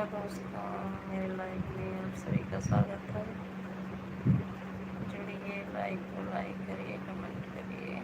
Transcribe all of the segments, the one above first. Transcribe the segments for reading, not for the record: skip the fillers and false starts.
Hello दोस्तों, मेरे live में आप सभी का स्वागत है। जुड़िए, लाइक को लाइक करिए, कमेंट करिए।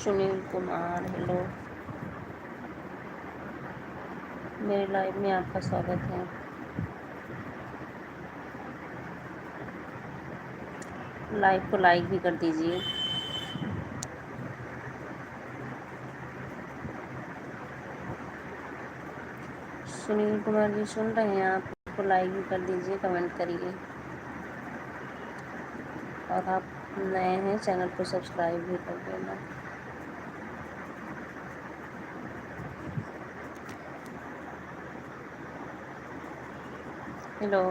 सुनील कुमार, हेलो। मेरे लाइव में आपका स्वागत है। लाइव को लाइक भी कर दीजिए। सुनील कुमार जी सुन रहे हैं आप? को लाइक भी कर दीजिए, कमेंट करिए। और आप नए हैं चैनल को सब्सक्राइब भी कर देना। हेलो।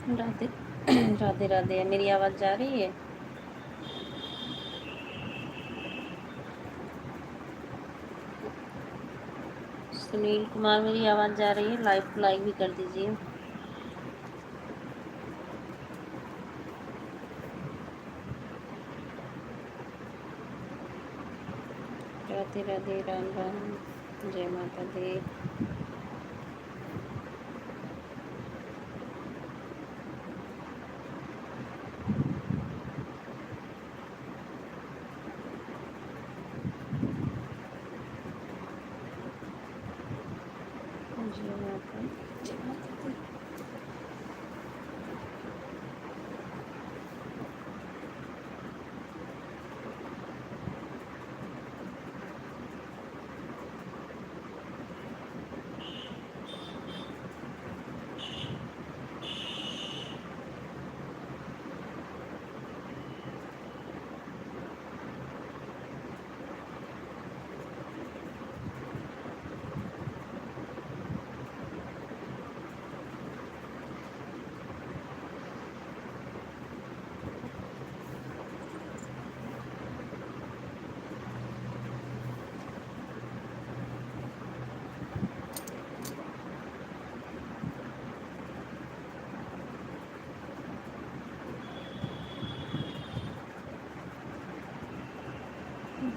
राधे राधे राधे। मेरी आवाज़ जा रही है? सुनील कुमार, मेरी आवाज़ जा रही है? लाइव को लाइक भी कर दीजिए। राधे राधे, राम राम, जय माता दी। जय माता, जय माता दी।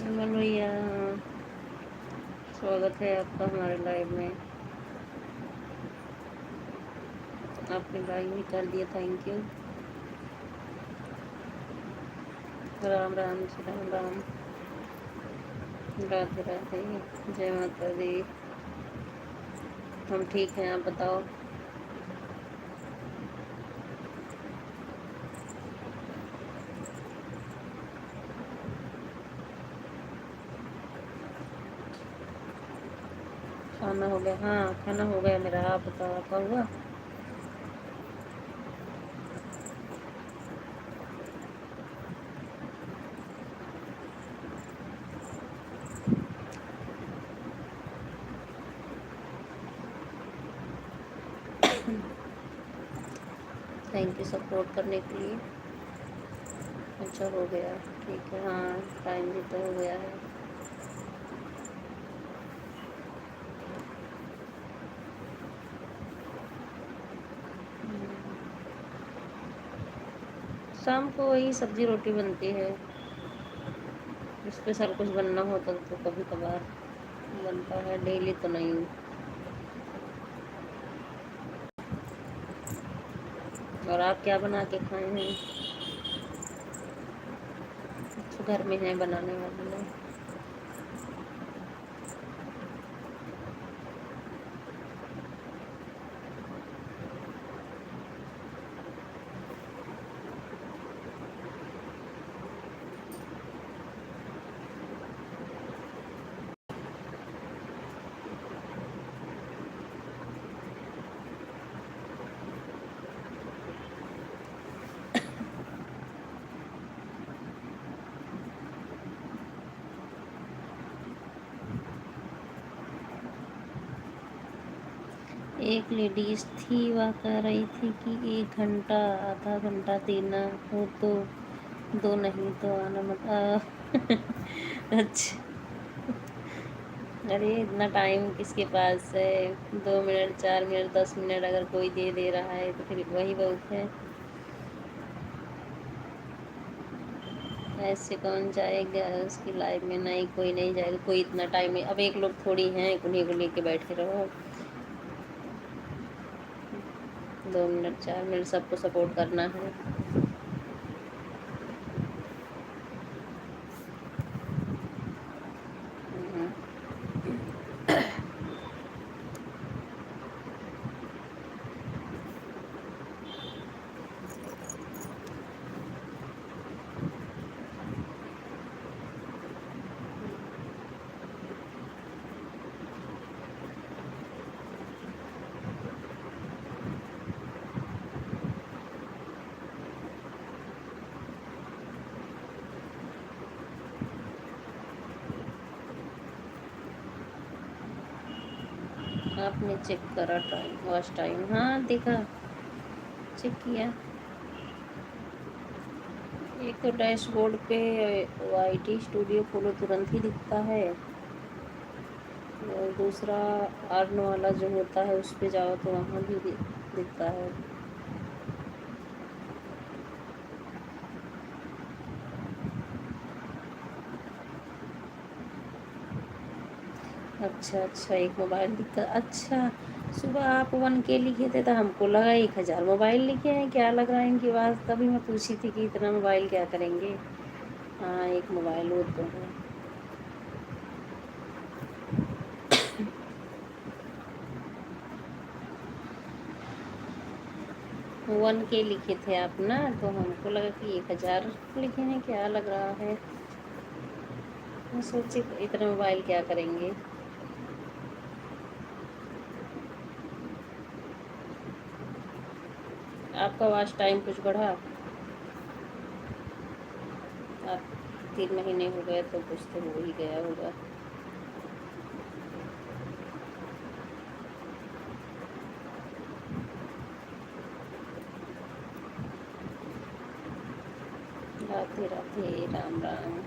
हेलो भैया, स्वागत है आपका हमारे लाइव में। आपने लाइक भी कर दिया, थैंक यू। राम राम जी, राम राम, राधे राधे, जय माता दी। हम ठीक हैं, आप बताओ। खाना हो गया? हाँ, खाना हो गया मेरा। आप बताओ, आपका हुआ? थैंक यू सपोर्ट करने के लिए। अच्छा, हो गया, ठीक है। हाँ, टाइम भी तो हो गया है। शाम को वही सब्जी रोटी बनती है। स्पेशल कुछ बनना होता तो कभी कभार बनता है, डेली तो नहीं। और आप क्या बना के खाए हैं? तो घर में है बनाने वाले लोग। एक लेडीज थी, वह कह रही थी कि 1 घंटा, आधा घंटा देना हो तो दो, नहीं तो आना मत। अच्छा। अरे इतना टाइम किसके पास है? 2 मिनट, 4 मिनट, 10 मिनट अगर कोई दे दे रहा है तो फिर वही बहुत है। ऐसे कौन जाएगा उसकी लाइफ में? नहीं, कोई नहीं जाएगा, कोई इतना टाइम नहीं। अब एक लोग थोड़ी हैं उन्हीं को लेके बैठे रहो। 2 मिनट 4 मिनट सबको सपोर्ट करना है। हम्म, आपने चेक करा टाइम, वॉच टाइम? हाँ देखा, चेक किया। एक तो डैशबोर्ड पे वाईटी स्टूडियो खोलो तुरंत ही दिखता है, और दूसरा अर्न वाला जो होता है उस पे जाओ तो वहाँ भी दिखता है। अच्छा अच्छा, एक मोबाइल दिक्कत। अच्छा, सुबह आप 1K लिखे थे तो हमको लगा 1000 मोबाइल लिखे हैं, क्या लग रहा है इनकी बात, तभी मैं पूछी थी कि इतना मोबाइल क्या करेंगे। हाँ, एक मोबाइल वो तो है। 1K लिखे थे आप ना, तो हमको लगा कि 1000 लिखे हैं, क्या लग रहा है। मैं सोची इतना मोबाइल क्या करेंगे। आपका वॉच टाइम कुछ बढ़ा? आप 3 महीने हो गए तो कुछ तो हो ही गया होगा। राधे राधे, राम राम।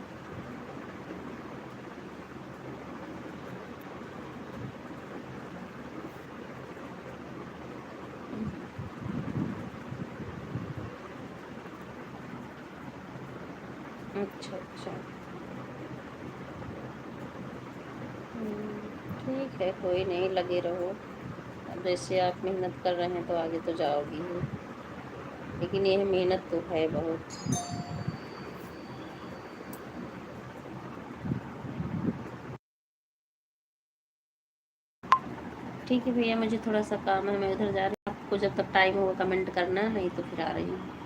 अच्छा अच्छा। ठीक है, कोई नहीं, लगे रहो। अब जैसे आप मेहनत कर रहे हैं तो आगे तो जाओगी ही, लेकिन यह मेहनत तो है बहुत। ठीक है भैया, मुझे थोड़ा सा काम है, मैं उधर जा रही हूँ। आपको जब तक टाइम होगा कमेंट करना, नहीं तो फिर आ रही हूँ।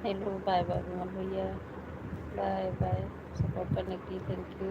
हेलो, बाय बाय विमल भैया। Bye bye. सपोर्ट करने के लिए थैंक यू।